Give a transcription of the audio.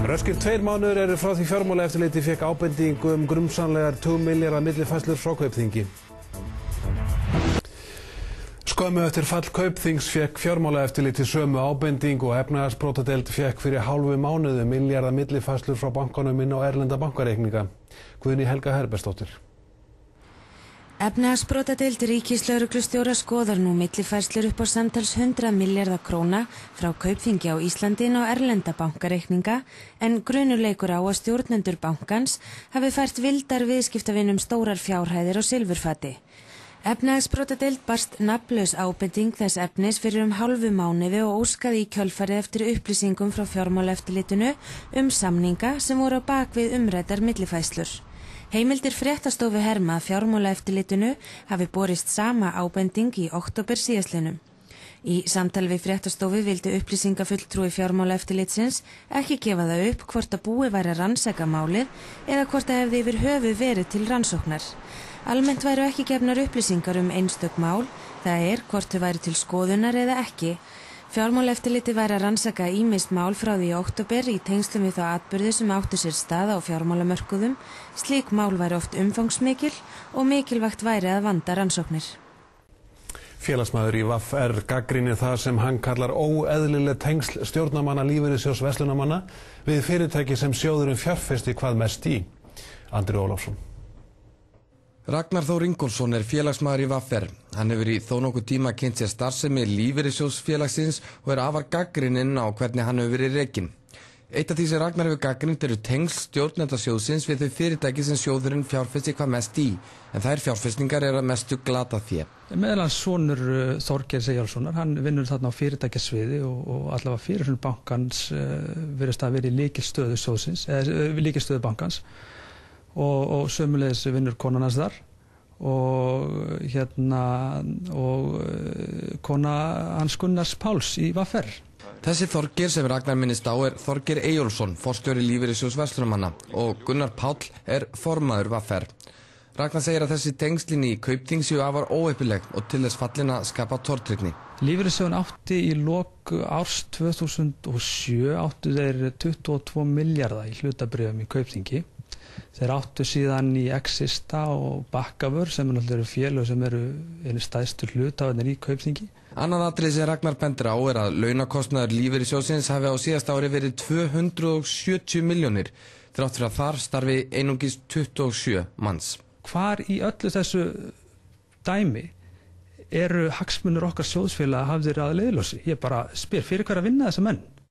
Röskir 2 mánuðir eru frá því fjármálaeftirlitið fékk ábendingu grunsamlegar 2 milljarða millifærslur frá Kaupþingi. Skömmu eftir fall Kaupþings fékk fjármálaeftirlitið sömu ábendingu og efnahagsbrotadeild fékk fyrir hálfu mánuði milljarða millifærslur frá bankanum inn á erlenda bankareikninga. Guðný Helga Herbertsdóttir. Efnahagsbrotadeild ríkislögreglustjóra skoðar nú millifærslur upp á samtals 100 milljarða króna frá Kaupþingi á Íslandi inn á erlenda bankareikninga, en grunur leikur á að stjórnendur bankans hafi fært vildar viðskiptavinum stórar fjárhæðir á silfurfati. Efnahagsbrotadeild barst nafnlaus ábending þess efnis fyrir hálfu mánuði og óskaði í kjölfarið eftir upplýsingum frá fjármálaeftirlitinu samninga sem voru á bak við umræddar millifærslur. Heimildir fréttastofu herma að fjármálaeftirlitinu hafi borist sama ábending í október síðastliðnum. Í samtali við fréttastofu vildi upplýsingafulltrúi fjármálaeftirlitsins ekki gefa það upp hvort að búið væri að rannsaka málið eða hvort það hefði yfir höfuð verið til rannsóknar. Almennt væru ekki gefnar upplýsingar einstök mál, það hvort þau væri til skoðunar eða ekki. Fjármálaeftirlitið væri að rannsaka ýmis mál frá því í október í tengslum við þá atburði sem áttu sér stað á fjármálamörkuðum. Slík mál væri oft umfangsmikil og mikilvægt væri að vanda rannsóknir. Félagsmaður í VR gagnrýnir það sem hann kallar óeðlileg tengsl stjórnarmanna lífeyrissjóðs verslunarmanna við fyrirtæki sem sjóðurinn fjárfesti hvað mest í. Andri Ólafsson. Ragnar Þór Ingólfsson félagsmaður í VR. Hann hefur í þó nokkuð tíma kynnt sér starfsemi lífeyrissjóðsfélagsins og afar gagnrýninn á hvernig hann hefur verið rekinn. Eitt af því sem Ragnar hefur gagnrýnt eru tengsl stjórnenda sjóðsins við þau fyrirtæki sem sjóðurinn fjárfesti hvað mest í, en þær fjárfestingar að mestu glatað fé. Meðal hans sonur Þorgeirs Eyjólfssonar, hann vinnur þarna á fyrirtækjasviði og allavega fyrir bankans virðist að vera í lykilstöðu sjóðsins, lykilstöðu bankans. Og sömuleiðis vinnur konan hans þar og kona hans Gunnars Páls í VR. Þessi Þorgeir sem Ragnar minnist á Þorgeir Eyjólfsson, forstjóri lífeyrissjóðs verslunarmanna, og Gunnar Páll formaður VR. Ragnar segir að þessi tengslin í Kaupþing séu afar óheppileg og til þess fallin að skapa tortryggni. Lífeyrissjóðurinn átti í lok árs 2007 áttu þeir 22 milljarða í hlutabréfum í Kaupþingi. Þeir áttu síðan í Exista og Bakkavör sem eru félög sem eru einu stærstu hluthafarnir í Kaupþingi. Annað atriði sem Ragnar bendir á að launakostnaður lífeyrissjóðsins hafi á síðasta ári verið 270 milljónir, þrátt fyrir að þar starfi einungis 27 manns. Hvar í öllu þessu dæmi eru hagsmunir okkar sjóðsfélaga hafðir að leiðarljósi? Ég bara spyr, fyrir hver að vinna þessa menn?